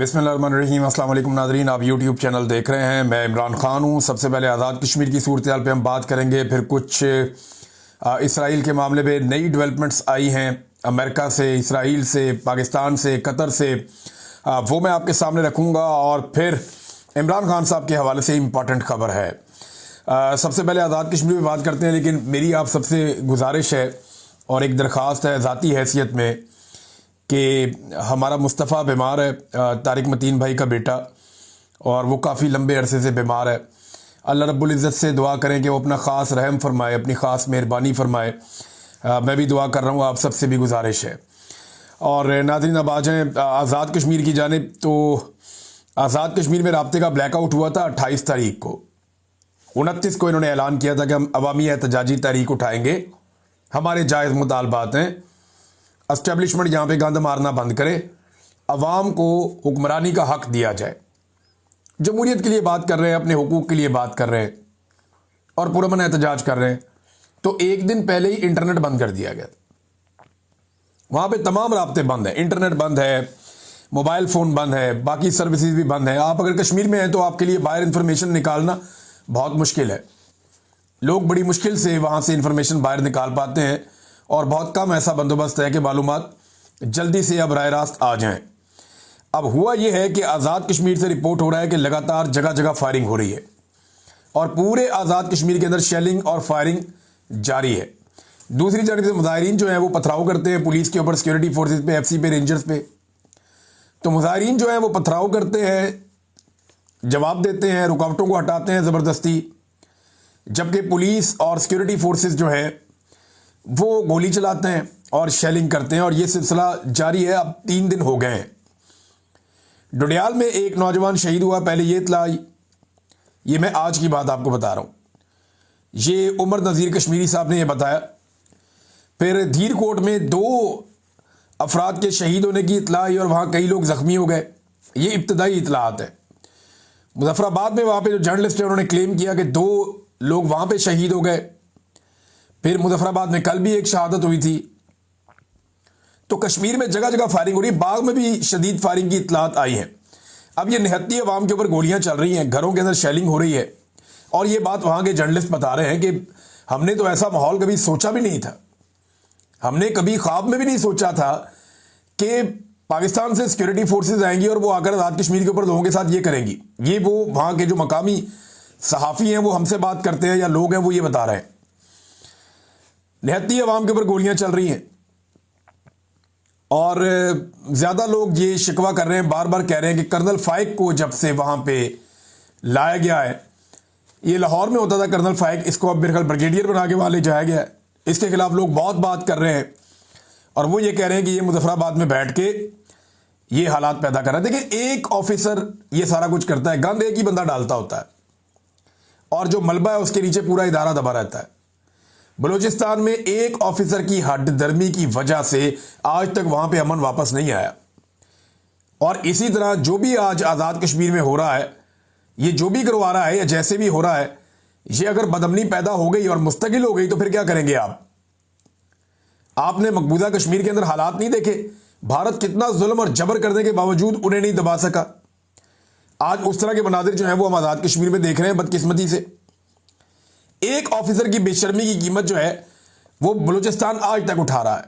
बिस्मिल्लाहिर्रहमानिर्रहीम। अस्सलाम वालेकुम नाज़रीन, आप यूट्यूब चैनल देख रहे हैं। मैं इमरान खान हूँ। सबसे पहले आज़ाद कश्मीर की सूरत-ए-हाल पे हम बात करेंगे, फिर कुछ इसराइल के मामले में नई डेवलपमेंट्स आई हैं अमेरिका से, इसराइल से, पाकिस्तान से, कतर से, वो मैं आपके सामने रखूँगा। और फिर इमरान खान साहब के हवाले से इम्पॉर्टेंट खबर है। सबसे पहले आज़ाद कश्मीर में बात करते हैं, लेकिन मेरी आप सबसे गुजारिश है और एक दरख्वास्त है ज़ाती हैसियत में कि हमारा मुस्तफ़ा बीमार है, तारिक मतीन भाई का बेटा, और वो काफ़ी लंबे अरसे से बीमार है। अल्लाह रब्बुल इज़्ज़त से दुआ करें कि वो अपना ख़ास रहम फरमाए, अपनी ख़ास मेहरबानी फरमाए। मैं भी दुआ कर रहा हूँ, आप सबसे भी गुजारिश है। और नाज़रीन, अब आ जाएँ आज़ाद कश्मीर की जानिब। तो आज़ाद कश्मीर में राब्ते का ब्लैकआउट हुआ था 28 तारीख को। 29 को इन्होंने ऐलान किया था कि हम अवामी एहतजाजी तारीख उठाएँगे, हमारे जायज़ मुतालबात हैं। एस्टेब्लिशमेंट यहाँ पे गंद मारना बंद करे, अवाम को हुक्मरानी का हक दिया जाए। जमहूरियत के लिए बात कर रहे हैं, अपने हुकूक के लिए बात कर रहे हैं और पुरअमन एहतजाज कर रहे हैं। तो एक दिन पहले ही इंटरनेट बंद कर दिया गया। वहाँ पे तमाम राब्ते बंद हैं, इंटरनेट बंद है, मोबाइल फ़ोन बंद है, बाकी सर्विसेज भी बंद है। आप अगर कश्मीर में हैं तो आपके लिए बाहर इंफॉर्मेशन निकालना बहुत मुश्किल है। लोग बड़ी मुश्किल से वहाँ से इंफॉर्मेशन बाहर निकाल पाते हैं और बहुत कम ऐसा बंदोबस्त है कि मालूमात जल्दी से अब बराह रास्त आ जाएं। अब हुआ यह है कि आज़ाद कश्मीर से रिपोर्ट हो रहा है कि लगातार जगह जगह फायरिंग हो रही है और पूरे आज़ाद कश्मीर के अंदर शेलिंग और फायरिंग जारी है। दूसरी जानब से मुजाहिरीन जो हैं वो पथराव करते हैं पुलिस के ऊपर, सिक्योरिटी फोर्सेस पे, एफसी पे, रेंजर्स पे। तो मुजाहिरीन जो हैं वो पथराव करते हैं, जवाब देते हैं, रुकावटों को हटाते हैं ज़बरदस्ती, जबकि पुलिस और सिक्योरिटी फोर्सेस जो है वो गोली चलाते हैं और शेलिंग करते हैं। और ये सिलसिला जारी है, अब 3 दिन हो गए हैं। डोडियाल में एक नौजवान शहीद हुआ, पहले ये इत्तला आई। ये मैं आज की बात आपको बता रहा हूँ, ये उमर नज़ीर कश्मीरी साहब ने ये बताया। फिर धीरकोट में 2 अफराद के शहीद होने की इत्तला आई और वहाँ कई लोग ज़ख्मी हो गए। ये इब्तदाई इत्तलात है। मुजफ्फराबाद में वहाँ पे जो जर्नलिस्ट है उन्होंने क्लेम किया कि 2 लोग वहाँ पे शहीद हो गए। फिर मुजफ्फराबाद में कल भी एक शहादत हुई थी। तो कश्मीर में जगह जगह फायरिंग हो रही है। बाग में भी शदीद फायरिंग की इत्तलात आई हैं। अब ये निहत्ती अवाम के ऊपर गोलियां चल रही हैं, घरों के अंदर शेलिंग हो रही है। और ये बात वहाँ के जर्नलिस्ट बता रहे हैं कि हमने तो ऐसा माहौल कभी सोचा भी नहीं था। हमने कभी ख्वाब में भी नहीं सोचा था कि पाकिस्तान से सिक्योरिटी फोर्सेज आएंगी और वो आकर आज़ाद कश्मीर के ऊपर लोगों के साथ ये करेंगी। ये वो वहाँ के जो मकामी सहाफ़ी हैं वो हमसे बात करते हैं या लोग हैं वो ये बता रहे हैं। निहत्ती अवाम के ऊपर गोलियां चल रही हैं और ज़्यादा लोग ये शिकवा कर रहे हैं, बार बार कह रहे हैं कि कर्नल फाइक को जब से वहाँ पे लाया गया है, ये लाहौर में होता था कर्नल फाइक, इसको अब मेरे ख्याल ब्रिगेडियर बना के वहाँ ले जाया गया है। इसके खिलाफ लोग बहुत बात कर रहे हैं और वो ये कह रहे हैं कि ये मुजफ्फराबाद में बैठ के ये हालात पैदा कर रहा है। देखिए, एक ऑफिसर ये सारा कुछ करता है, गंद एक ही बंदा डालता होता है और जो मलबा है उसके नीचे पूरा इदारा दबा रहता है। बलूचिस्तान में एक ऑफिसर की हड दर्मी की वजह से आज तक वहां पे अमन वापस नहीं आया। और इसी तरह जो भी आज आज़ाद कश्मीर में हो रहा है, ये जो भी करवा रहा है या जैसे भी हो रहा है, ये अगर बदअमनी पैदा हो गई और मुस्तकिल हो गई तो फिर क्या करेंगे आप? आपने मकबूजा कश्मीर के अंदर हालात नहीं देखे? भारत कितना जुल्म और जबर करने के बावजूद उन्हें नहीं दबा सका। आज उस तरह के मनाजिर जो है वो हम आज़ाद कश्मीर में देख रहे हैं बदकिस्मती से। एक ऑफिसर की बेशर्मी की कीमत जो है वो बलूचिस्तान आज तक उठा रहा है।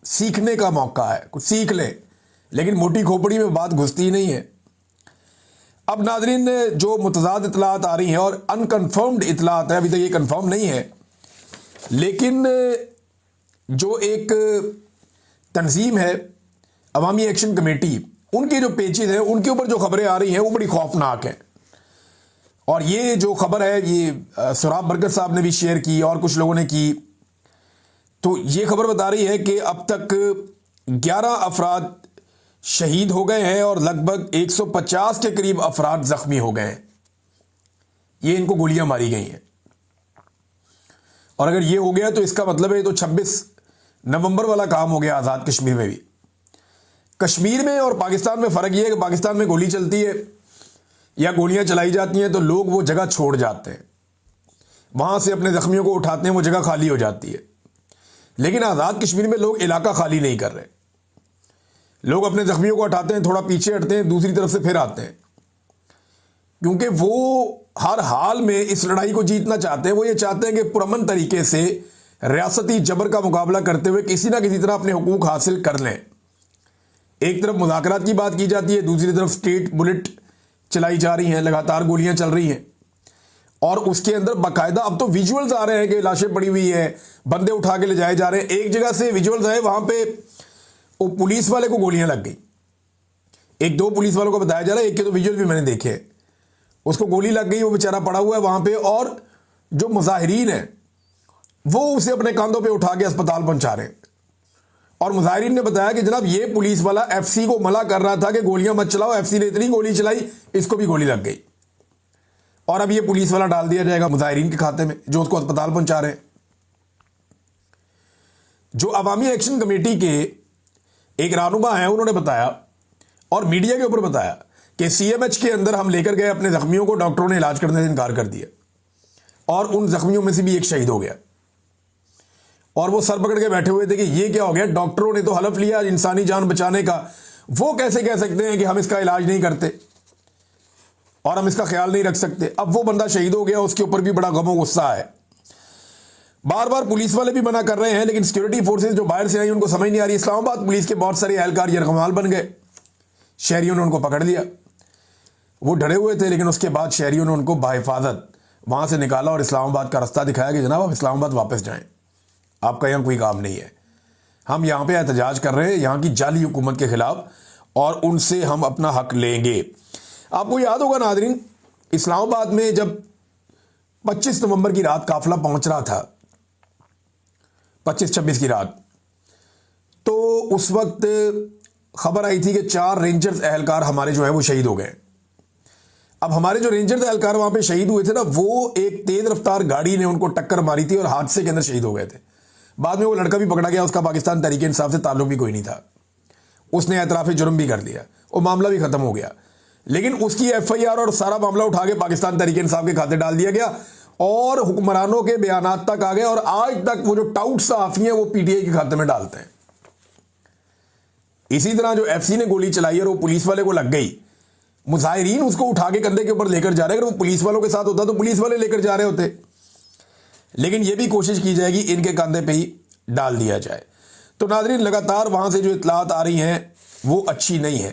सीखने का मौका है, कुछ सीख ले, लेकिन मोटी खोपड़ी में बात घुसती नहीं है। अब नाजरीन, जो मुतज़ाद इतलात आ रही हैं और अनकन्फर्म्ड इतलात है, अभी तक ये कन्फर्म नहीं है, लेकिन जो एक तंजीम है अवामी एक्शन कमेटी, उनके जो पेजेस हैं उनके ऊपर जो खबरें आ रही हैं वो बड़ी खौफनाक हैं। और ये जो खबर है ये सुराब बरकत साहब ने भी शेयर की और कुछ लोगों ने की। तो ये खबर बता रही है कि अब तक 11 अफराद शहीद हो गए हैं और लगभग 150 के करीब अफराद जख्मी हो गए हैं। ये इनको गोलियां मारी गई हैं। और अगर ये हो गया तो इसका मतलब है तो 26 नवंबर वाला काम हो गया आज़ाद कश्मीर में भी। कश्मीर में और पाकिस्तान में फ़र्क ये है कि पाकिस्तान में गोली चलती है या गोलियां चलाई जाती हैं तो लोग वो जगह छोड़ जाते हैं, वहां से अपने जख्मियों को उठाते हैं, वो जगह खाली हो जाती है। लेकिन आज़ाद कश्मीर में लोग इलाका खाली नहीं कर रहे। لوگ اپنے زخمیوں کو ہٹاتے ہیں, تھوڑا پیچھے ہٹتے ہیں, دوسری طرف سے پھر آتے ہیں, کیونکہ وہ ہر حال میں اس لڑائی کو جیتنا چاہتے ہیں. وہ یہ چاہتے ہیں کہ پرامن طریقے سے ریاستی جبر کا مقابلہ کرتے ہوئے کسی نہ کسی طرح اپنے حقوق حاصل کر لیں. ایک طرف مذاکرات کی بات کی جاتی ہے, دوسری طرف اسٹیٹ بلٹ چلائی جا رہی ہیں, لگاتار گولیاں چل رہی ہیں, اور اس کے اندر باقاعدہ اب تو ویژولز آ رہے ہیں کہ لاشیں پڑی ہوئی ہیں, بندے اٹھا کے لے جائے جا رہے ہیں. ایک جگہ سے ویژولز آئے, وہاں پہ وہ پولیس والے کو گولیاں لگ گئی. ایک دو پولیس والوں کو بتایا جا رہا ہے, ایک کے تو ویژول بھی میں نے دیکھے, اس کو گولی لگ گئی, وہ بیچارہ پڑا ہوا ہے وہاں پہ, اور جو مظاہرین ہیں وہ اسے اپنے کاندھوں پہ اٹھا کے اسپتال پہنچا رہے ہیں. اور مظاہرین نے بتایا کہ جناب یہ پولیس والا ایف سی کو منع کر رہا تھا کہ گولیاں مت چلاؤ, ایف سی نے اتنی گولی چلائی اس کو بھی گولی لگ گئی, اور اب یہ پولیس والا ڈال دیا جائے گا مظاہرین کے کھاتے میں جو اس کو اسپتال پہنچا رہے ہیں. جو عوامی ایکشن کمیٹی کے ایک رہنما ہیں انہوں نے بتایا اور میڈیا کے اوپر بتایا کہ سی ایم ایچ کے اندر ہم لے کر گئے اپنے زخمیوں کو, ڈاکٹروں نے علاج کرنے سے انکار کر دیا, اور ان زخمیوں میں سے بھی ایک شہید ہو گیا. اور وہ سر پکڑ کے بیٹھے ہوئے تھے کہ یہ کیا ہو گیا, ڈاکٹروں نے تو حلف لیا انسانی جان بچانے کا, وہ کیسے کہہ سکتے ہیں کہ ہم اس کا علاج نہیں کرتے اور ہم اس کا خیال نہیں رکھ سکتے. اب وہ بندہ شہید ہو گیا, اس کے اوپر بھی بڑا غم و غصہ ہے. بار بار پولیس والے بھی منع کر رہے ہیں, لیکن سیکورٹی فورسز جو باہر سے آئی ان کو سمجھ نہیں آ رہی. اسلام آباد پولیس کے بہت سارے اہلکار یرغمال بن گئے, شہریوں نے ان کو پکڑ لیا. وہ ڈرے ہوئے تھے, لیکن اس کے بعد شہریوں نے ان کو بحفاظت وہاں سے نکالا اور اسلام آباد کا رستہ دکھایا کہ جناب آپ اسلام آباد واپس جائیں, آپ کا یہاں کوئی کام نہیں ہے. ہم یہاں پہ احتجاج کر رہے ہیں یہاں کی جعلی حکومت کے خلاف, اور ان سے ہم اپنا حق لیں گے. آپ کو یاد ہوگا ناظرین, اسلام آباد میں جب 25 نومبر کی رات قافلہ پہنچ رہا تھا, 25-26 کی رات, تو اس وقت خبر آئی تھی کہ 4 رینجرز اہلکار ہمارے جو ہے وہ شہید ہو گئے. اب ہمارے جو رینجرز اہلکار وہاں پہ شہید ہوئے تھے نا, وہ ایک تیز رفتار گاڑی نے ان کو ٹکر ماری تھی اور حادثے کے اندر شہید ہو گئے تھے. بعد میں وہ لڑکا بھی پکڑا گیا, اس کا پاکستان تحریک انصاف سے تعلق بھی کوئی نہیں تھا, اس نے اعتراف جرم بھی کر دیا, وہ معاملہ بھی ختم ہو گیا. لیکن اس کی ایف آئی آر اور سارا معاملہ اٹھا کے پاکستان تحریک انصاف کے کھاتے ڈال دیا گیا, اور حکمرانوں کے بیانات تک آ گئے, اور آج تک وہ جو ٹاؤٹ صحافی ہیں وہ پی ٹی آئی کے کھاتے میں ڈالتے ہیں. اسی طرح جو ایف سی نے گولی چلائی اور وہ پولیس والے کو لگ گئی, مظاہرین اس کو اٹھا کے کندھے کے اوپر لے کر جا رہے ہیں. اگر وہ پولیس والوں کے ساتھ ہوتا تو پولیس والے لے کر جا رہے ہوتے, لیکن یہ بھی کوشش کی جائے گی ان کے کندھے پہ ہی ڈال دیا جائے. تو ناظرین, لگاتار وہاں سے جو اطلاعات آ رہی ہیں وہ اچھی نہیں ہیں,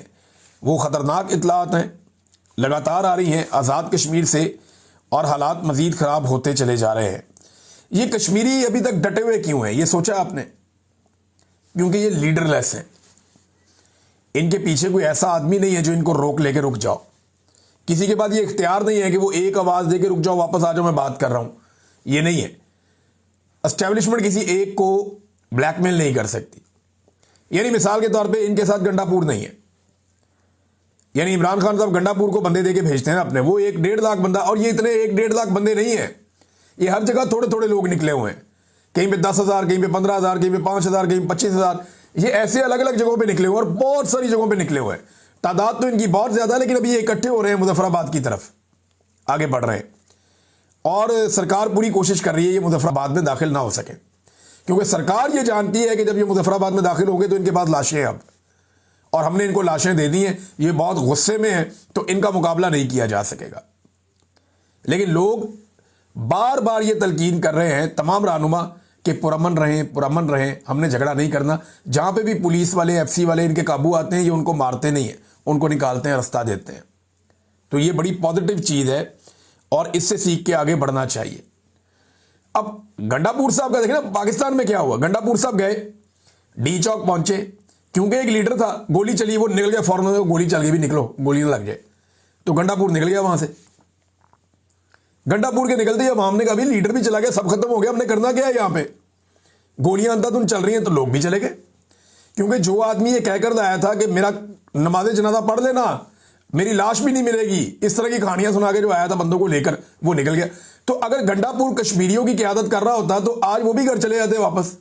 وہ خطرناک اطلاعات ہیں, لگاتار آ رہی ہیں آزاد کشمیر سے, اور حالات مزید خراب ہوتے چلے جا رہے ہیں. یہ کشمیری ابھی تک ڈٹے ہوئے کیوں ہیں, یہ سوچا آپ نے؟ کیونکہ یہ لیڈر لیس ہیں. ان کے پیچھے کوئی ایسا آدمی نہیں ہے جو ان کو روک لے کے رک جاؤ. کسی کے پاس یہ اختیار نہیں ہے کہ وہ ایک آواز دے کے رک جاؤ, واپس آ جاؤ, میں بات کر رہا ہوں. یہ نہیں ہے. اسٹیبلشمنٹ کسی ایک کو بلیک میل نہیں کر سکتی. یعنی مثال کے طور پہ ان کے ساتھ گنڈا پور نہیں ہے, یعنی عمران خان صاحب گنڈا پور کو بندے دے کے بھیجتے ہیں اپنے, وہ 1-1.5 لاکھ بندہ, اور یہ اتنے 1-1.5 لاکھ بندے نہیں ہیں, یہ ہر جگہ تھوڑے تھوڑے لوگ نکلے ہوئے ہیں. کہیں پہ 10,000, کہیں پہ 15,000, کہیں پہ 5,000, کہیں 25,000, یہ ایسے الگ الگ جگہوں پہ نکلے ہوئے, اور بہت ساری جگہوں پہ نکلے ہوئے ہیں. تعداد تو ان کی بہت زیادہ ہے, لیکن ابھی یہ اکٹھے ہو رہے ہیں, مظفر آباد کی طرف آگے بڑھ رہے ہیں, اور سرکار پوری کوشش کر رہی ہے یہ مظفر آباد میں داخل نہ ہو سکے, کیونکہ سرکار یہ جانتی ہے کہ جب یہ مظفر آباد میں داخل ہو گئے تو ان کے پاس لاشیں ہیں اب, اور ہم نے ان کو لاشیں دے دی ہیں, یہ بہت غصے میں ہیں, تو ان کا مقابلہ نہیں کیا جا سکے گا. لیکن لوگ بار بار یہ تلقین کر رہے ہیں تمام رہنما کہ پرامن رہیں, پرامن رہیں, ہم نے جھگڑا نہیں کرنا. جہاں پہ بھی پولیس والے, ایف سی والے ان کے قابو آتے ہیں, یہ ان کو مارتے نہیں ہیں, ان کو نکالتے ہیں, رستہ دیتے ہیں. تو یہ بڑی پازیٹیو چیز ہے, اور اس سے سیکھ کے آگے بڑھنا چاہیے. اب گنڈا پور صاحب کا دیکھیں نا, پاکستان میں کیا ہوا, گنڈا پور صاحب گئے, ڈی چوک پہنچے, کیونکہ ایک لیڈر تھا, گولی چلی, وہ نکل گیا فوراً, گولی چل گئی, بھی نکلو, گولی نہ لگ جائے, تو گنڈا پور نکل گیا وہاں سے. گنڈا پور کے نکلتے ہی عوام نے کہا بھی لیڈر بھی چلا گیا, سب ختم ہو گیا, ہم نے کرنا کیا ہے یہاں پہ, گولیاں اندھا چل رہی ہیں, تو لوگ بھی چلے گئے. کیونکہ جو آدمی یہ کہہ کر آیا تھا کہ میرا نماز جنازہ پڑھ لینا, میری لاش بھی نہیں ملے گی, اس طرح کی کہانیاں سنا کے جو آیا تھا بندوں کو لے کر, وہ نکل گیا. تو اگر گنڈا پور کشمیریوں کی قیادت کر رہا ہوتا تو آج وہ بھی گھر چلے جاتے واپس.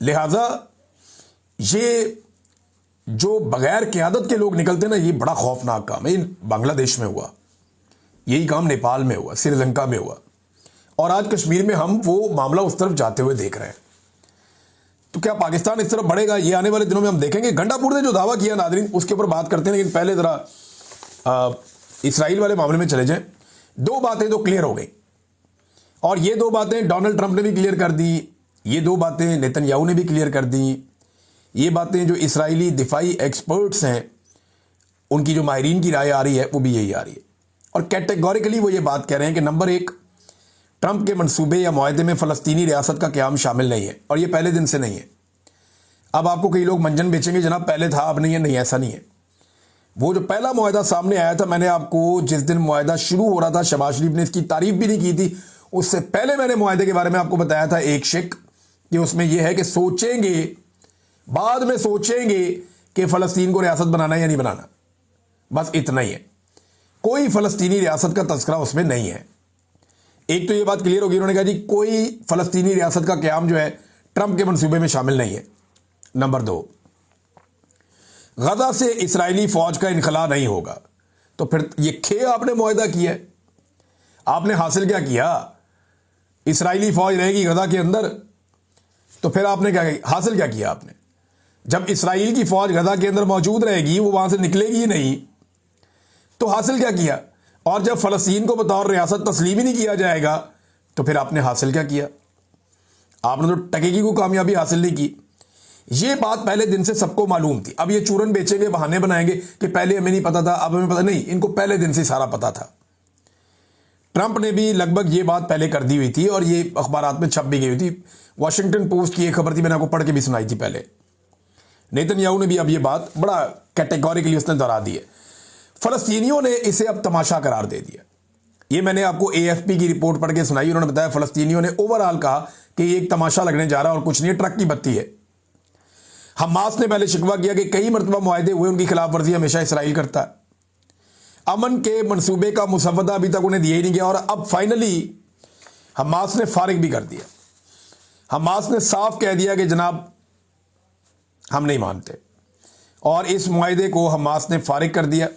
لہذا یہ جو بغیر قیادت کے لوگ نکلتے نا, یہ بڑا خوفناک کام ہے. بنگلہ دیش میں ہوا, یہی کام نیپال میں ہوا, سری لنکا میں ہوا, اور آج کشمیر میں ہم وہ معاملہ اس طرف جاتے ہوئے دیکھ رہے ہیں. तो क्या पाकिस्तान इस तरफ बढ़ेगा, ये आने वाले दिनों में हम देखेंगे। गंडापुर ने जो दावा किया नादरीन, उसके ऊपर बात करते हैं, लेकिन पहले ज़रा इसराइल वाले मामले में चले जाएं। दो बातें तो क्लियर हो गई, और ये दो बातें डोनाल्ड ट्रंप ने भी क्लियर कर दी, ये दो बातें नेतन्याहू ने भी क्लियर कर दी। ये बातें जो इसराइली दिफाई एक्सपर्ट्स हैं, उनकी जो माहिरीन की राय आ रही है, वो भी यही आ रही है, और कैटेगोरिकली वो ये बात कह रहे हैं कि नंबर एक, ट्रंप के मंसूबे या मुआहदे में फ़लस्तीनी रियासत का क़याम शामिल नहीं है, और ये पहले दिन से नहीं है। अब आपको कई लोग मंजन बेचेंगे, जनाब पहले था अब नहीं है। नहीं, ऐसा नहीं है। वो जो पहला मुआहदा सामने आया था, मैंने आपको जिस दिन मुआहदा शुरू हो रहा था, शहबाज शरीफ ने इसकी तारीफ भी नहीं की थी, उससे पहले मैंने मुआहदे के बारे में आपको बताया था एक शिक, कि उसमें यह है कि सोचेंगे, बाद में सोचेंगे कि फ़लस्तीन को रियासत बनाना या नहीं बनाना, बस इतना ही है। कोई फ़लस्तीनी रियासत का तज़किरा उसमें नहीं है। एक तो ये बात क्लियर होगी, उन्होंने कहा जी कोई फ़लस्तीनी रियासत का क़याम जो है ट्रंप के मंसूबे में शामिल नहीं है। नंबर दो, गजा से इसराइली फ़ौज का इनखला नहीं होगा। तो फिर ये खे आपने मुआहदा किया है, आपने हासिल क्या किया? इसराइली फ़ौज रहेगी गजा के अंदर, तो फिर आपने क्या हासिल क्या किया आपने? जब इसराइल की फ़ौज गजा के अंदर मौजूद रहेगी, वो वहां से निकलेगी ही नहीं, तो हासिल क्या किया? और जब फ़लस्तीन को बतौर रियासत तस्लीम ही नहीं किया जाएगा, तो फिर आपने हासिल क्या किया? आपने तो टकेगी को कामयाबी हासिल नहीं की। ये बात पहले दिन से सबको मालूम थी। अब ये चूरन बेचेंगे, बहाने बनाएंगे कि पहले हमें नहीं पता था, अब हमें पता नहीं। इनको पहले दिन से सारा पता था। ट्रंप ने भी लगभग ये बात पहले कर दी हुई थी, और ये अखबारात में छप भी गई हुई थी। वाशिंगटन पोस्ट की एक खबर थी, मैंने आपको पढ़ के भी सुनाई थी पहले। नेतन्याहू ने भी अब ये बात बड़ा कैटेगोरिकली उसने दोहरा दी है। फ़लस्तीनियों ने इसे अब तमाशा करार दे दिया। ये मैंने आपको AFP की रिपोर्ट पढ़ के सुनाई। उन्होंने बताया फ़लस्तीनियों ने ओवरऑल कहा कि ये एक तमाशा लगने जा रहा है और कुछ नहीं है, ट्रक की बत्ती है। हमास ने पहले शिकवा किया कि कई मरतबा मुआहदे हुए, उनकी खिलाफ वर्जी हमेशा इसराइल करता है। अमन के मंसूबे का मुसवदा अभी तक उन्हें दिया ही नहीं गया, और अब फाइनली हमास ने फारिग भी कर दिया। हमास ने साफ कह दिया कि जनाब हम नहीं मानते, और इस मुआहदे को हमास ने फारिग कर दिया।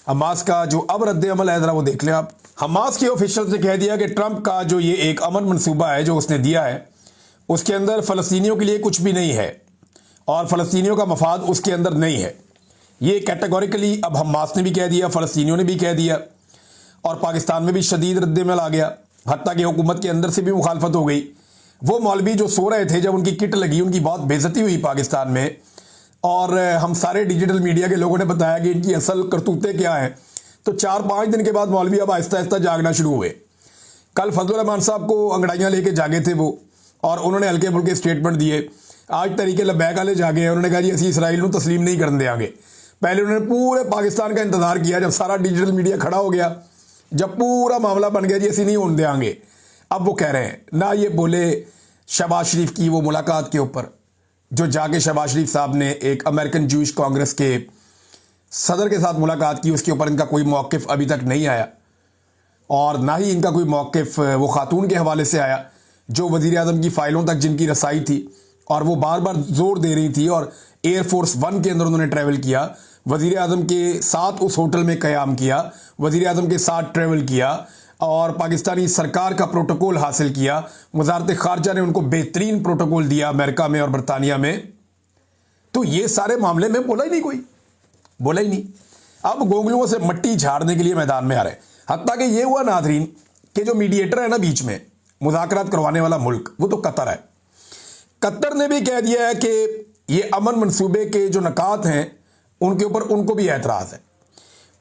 हमास का जो अब रद्द अमल है, ज़रा वो देख लें आप। हमास के ऑफिशियल से कह दिया कि ट्रंप का जो ये एक अमन मंसूबा है जो उसने दिया है, उसके अंदर फ़लस्तीनियों के लिए कुछ भी नहीं है, और फ़लस्तीनियों का मफाद उसके अंदर नहीं है। ये कैटेगोरिकली अब हमास ने भी कह दिया, फ़लस्तीनियों ने भी कह दिया, और पाकिस्तान में भी शदीद रद्द-ए-अमल आ गया। हत्ता कि हुकूमत के अंदर से भी मुखालफत हो गई। वो मौलवी जो सो रहे थे, जब उनकी किट लगी, उनकी बहुत बेइज्जती हुई पाकिस्तान में, और हम सारे डिजिटल मीडिया के लोगों ने बताया कि इनकी असल करतूतें क्या हैं। तो 4-5 दिन के बाद मौलवी अब आहिस्ता आहिस्ता जागना शुरू हुए। कल फजलुर रहमान साहब को अंगड़ाइयाँ लेके जागे थे वो, और उन्होंने हल्के फुल्के स्टेटमेंट दिए। आज तरीके लब्बैक वाले जागे हैं, उन्होंने कहा जी असी इसराइल को तस्लीम नहीं करने देंगे। पहले उन्होंने पूरे पाकिस्तान का इंतजार किया, जब सारा डिजिटल मीडिया खड़ा हो गया, जब पूरा मामला बन गया जी असी नहीं होने देंगे, अब वो कह रहे हैं। ना ये बोले शहबाज शरीफ की वो मुलाकात के ऊपर, जो जाके शहबाज शरीफ साहब ने एक अमेरिकन जूश कांग्रेस के सदर के साथ मुलाकात की, उसके ऊपर इनका कोई मौक़िफ़ अभी तक नहीं आया, और ना ही इनका कोई मौक़िफ़ वो खातून के हवाले से आया जो वज़ीर आज़म की फ़ाइलों तक जिनकी रसाई थी, और वो बार बार जोर दे रही थी, और एयरफोर्स 1 के अंदर उन्होंने ट्रैवल किया, वज़ीर आज़म के साथ उस होटल में क़याम किया, वज़ीर आज़म के साथ ट्रैवल किया, और पाकिस्तानी सरकार का प्रोटोकॉल हासिल किया। वज़ारत ख़ारजा ने उनको बेहतरीन प्रोटोकॉल दिया अमेरिका में और बरतानिया में। तो ये सारे मामले में बोला ही नहीं, कोई बोला ही नहीं। अब गोगलुओं से मट्टी झाड़ने के लिए मैदान में आ रहे हैं। हत्ता कि ये हुआ नाज़रीन कि जो मीडिएटर है ना बीच में, मुज़ाकरात करवाने वाला मुल्क, वो तो कतर है। कतर ने भी कह दिया है कि ये अमन मंसूबे के जो नकात हैं उनके ऊपर उनको भी एतराज़ है।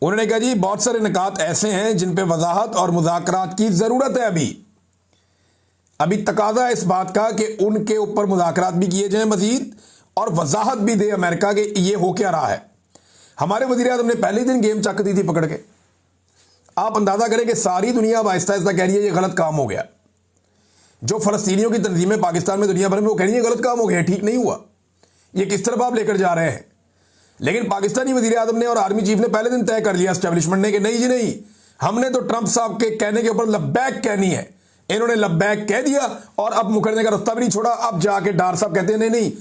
उन्होंने कहा जी बहुत सारे नकात ऐसे हैं जिन पे वजाहत और मुज़ाकरात की ज़रूरत है। अभी तकाजा है इस बात का कि उनके ऊपर मुज़ाकरात भी किए जाएं मज़ीद, और वजाहत भी दे अमेरिका के ये हो क्या रहा है। हमारे वज़ीर आज़म ने पहले दिन गेम चक दी थी पकड़ के। आप अंदाज़ा करें कि सारी दुनिया अब आहिस्ता आहिस्ता कह रही है ये गलत काम हो गया। जो फ़लस्तीनियों की तंजीमें पाकिस्तान में दुनिया भर में, वो कह रही है गलत काम हो गया, ठीक नहीं हुआ, ये किस तरफ आप लेकर जा रहे हैं। लेकिन पाकिस्तानी वज़ीर आज़म ने और आर्मी चीफ ने पहले दिन तय कर लिया एस्टेब्लिशमेंट ने कि नहीं जी नहीं, हमने तो ट्रंप साहब के कहने के ऊपर लब्बैक कहनी है। इन्होंने लब्बैक कह दिया और अब मुकरने का रास्ता भी नहीं छोड़ा। अब जाके डार साहब कहते हैं नहीं नहीं,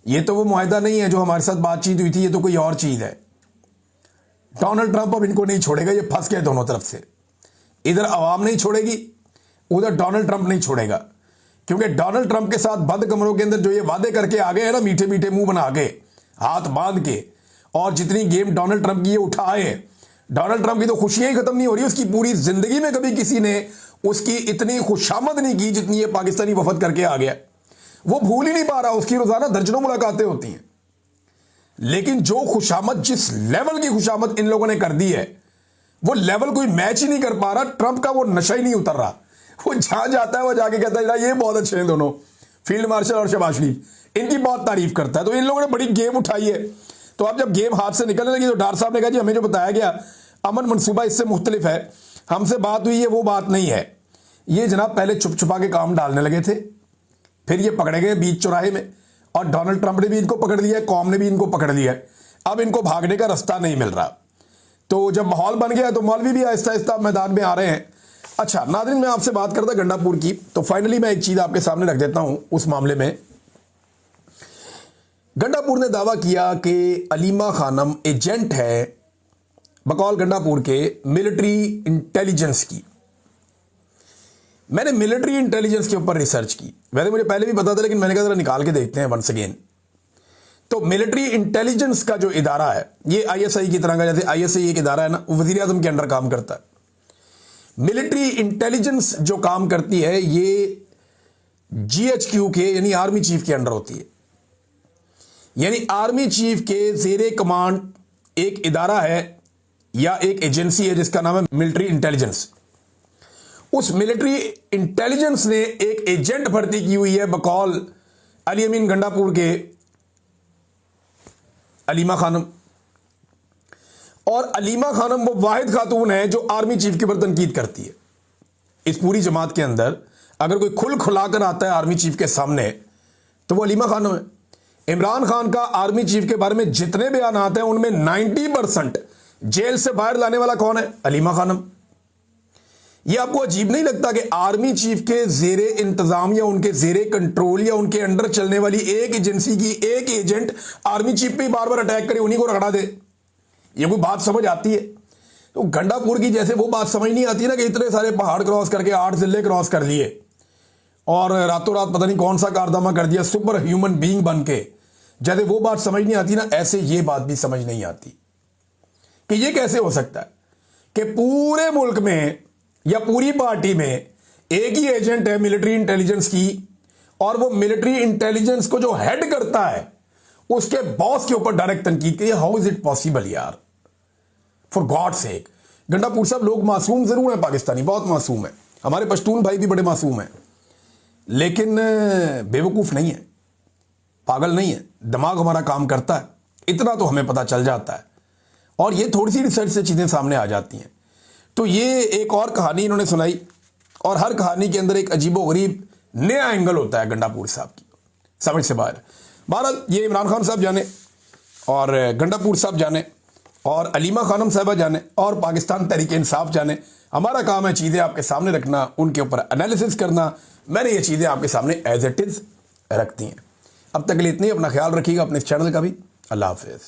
ये तो वो मुआहदा नहीं है जो हमारे साथ बातचीत हुई थी, ये तो कोई और चीज़ है। डोनाल्ड ट्रंप अब इनको नहीं छोड़ेगा, ये फंस गए दोनों तरफ से। इधर अवाम नहीं छोड़ेगी, उधर डोनाल्ड ट्रंप नहीं छोड़ेगा। क्योंकि डोनाल्ड ट्रंप के साथ बंद कमरों के अंदर जो ये वादे करके आ गए हैं ना, मीठे मीठे मुंह बना के, हाथ बांध के, और जितनी गेम डोनाल्ड ट्रंप की ये उठाए हैं, डोनाल्ड ट्रंप की तो खुशियां ही खत्म नहीं हो रही। उसकी पूरी जिंदगी में कभी किसी ने उसकी इतनी खुशामद नहीं की जितनी ये पाकिस्तानी वफद करके आ गया। वो भूल ही नहीं पा रहा, उसकी रोजाना दर्जनों मुलाकातें होती हैं, लेकिन जो खुशामद, जिस लेवल की खुशामद इन लोगों ने कर दी है, वो लेवल कोई मैच ही नहीं कर पा रहा। ट्रंप का वो नशा ही नहीं उतर रहा। वो जहां जाता है वो जाके कहता है ये बहुत अच्छे हैं दोनों, फील्ड मार्शल और शहबाज शरीफ, इनकी बहुत तारीफ करता है। तो इन लोगों ने बड़ी गेम उठाई है। तो अब जब गेम हाथ से निकलने लगी तो डार साहब ने कहा जी हमें जो बताया गया अमन मंसूबा इससे मुख्तलिफ है, हमसे बात हुई है वो बात नहीं है। ये जनाब पहले छुप छुपा के काम डालने लगे थे, फिर ये पकड़े गए बीच चौराहे में, और डोनाल्ड ट्रंप ने भी इनको पकड़ लिया है, कौम ने भी इनको पकड़ लिया है। अब इनको भागने का रास्ता नहीं मिल रहा। तो जब माहौल बन गया तो मौलवी भी आहिस्ता आहिस्ता मैदान में आ रहे हैं। अच्छा नाज़रीन, मैं आपसे बात करता गंडापुर की, तो फाइनली मैं एक चीज आपके सामने रख देता हूं। उस मामले में गंडापुर ने दावा किया कि अलीमा खानम एजेंट है बकौल गंडापुर के मिलिट्री इंटेलिजेंस की। मैंने मिलिट्री इंटेलिजेंस के ऊपर रिसर्च की, वैसे मुझे पहले भी पता था, लेकिन मैंने कहा जरा निकाल के देखते हैं वंस अगेन। तो मिलिट्री इंटेलिजेंस का जो इदारा है, ये आईएसआई की तरह का, जैसे आईएसआई एक इदारा है ना, वो वजीर आजम के अंडर काम करता है। मिलिट्री इंटेलिजेंस जो काम करती है ये जीएचक्यू के यानी आर्मी चीफ के अंडर होती है। यानी आर्मी चीफ के जेरे कमांड एक इदारा है या एक एजेंसी है जिसका नाम है मिलिट्री इंटेलिजेंस। उस मिलिट्री इंटेलिजेंस ने एक एजेंट भर्ती की हुई है बकौल अली अमीन गंडापुर के अलीमा खानम। और अलीमा खानम वो वाहिद खातून है जो आर्मी चीफ के ऊपर तनकीद करती है। इस पूरी जमात के अंदर अगर कोई खुल खुलाकर आता है आर्मी चीफ के सामने तो वो अलीमा खानम है। इमरान खान का आर्मी चीफ के बारे में जितने बयान आते हैं उनमें 90% जेल से बाहर लाने वाला कौन है? अलीमा खानम। यह आपको अजीब नहीं लगता कि आर्मी चीफ के जेरे इंतजाम या उनके जेरे कंट्रोल या उनके अंडर चलने वाली एक एजेंसी की एक एजेंट आर्मी चीफ पे बार बार अटैक करे, उन्हीं को रगड़ा दे? ये कोई बात समझ आती है? तो गंडापुर की जैसे वो बात समझ नहीं आती ना कि इतने सारे पहाड़ क्रॉस करके 8 जिले क्रॉस कर लिए और रातों रात पता नहीं कौन सा कारनामा कर दिया सुपर ह्यूमन बीइंग बन के, जैसे वो बात समझ नहीं आती ना, ऐसे ये बात भी समझ नहीं आती कि ये कैसे हो सकता है कि पूरे मुल्क में या पूरी पार्टी में एक ही एजेंट है मिलिट्री इंटेलिजेंस की, और वो मिलिट्री इंटेलिजेंस को जो हेड करता है उसके बॉस के ऊपर डायरेक्ट तनकीद की। हाउ इज इट पॉसिबल यार, फॉर गॉड सेक। गंडापुर साहब लोग मासूम जरूर हैं, पाकिस्तानी बहुत मासूम है, हमारे पश्तून भाई भी बड़े मासूम हैं, लेकिन बेवकूफ नहीं है, पागल नहीं है, दिमाग हमारा काम करता है, इतना तो हमें पता चल जाता है। और ये थोड़ी सी रिसर्च से चीजें सामने आ जाती हैं। तो ये एक और कहानी इन्होंने सुनाई, और हर कहानी के अंदर एक अजीबोगरीब नया एंगल होता है गंडापुर साहब की, समझ से बाहर। बहरहाल ये इमरान खान साहब जाने और गंडापुर साहब जाने और अलीमा खानम साहबा जाने और पाकिस्तान तहरीक इंसाफ जाने, हमारा काम है चीज़ें आपके सामने रखना, उनके ऊपर एनालिसिस करना। मैंने ये चीज़ें आपके सामने एज इट इज़ रखती हैं। अब तक के लिए इतनी, अपना ख्याल रखिएगा, अपने इस चैनल का भी। अल्लाह हाफिज़।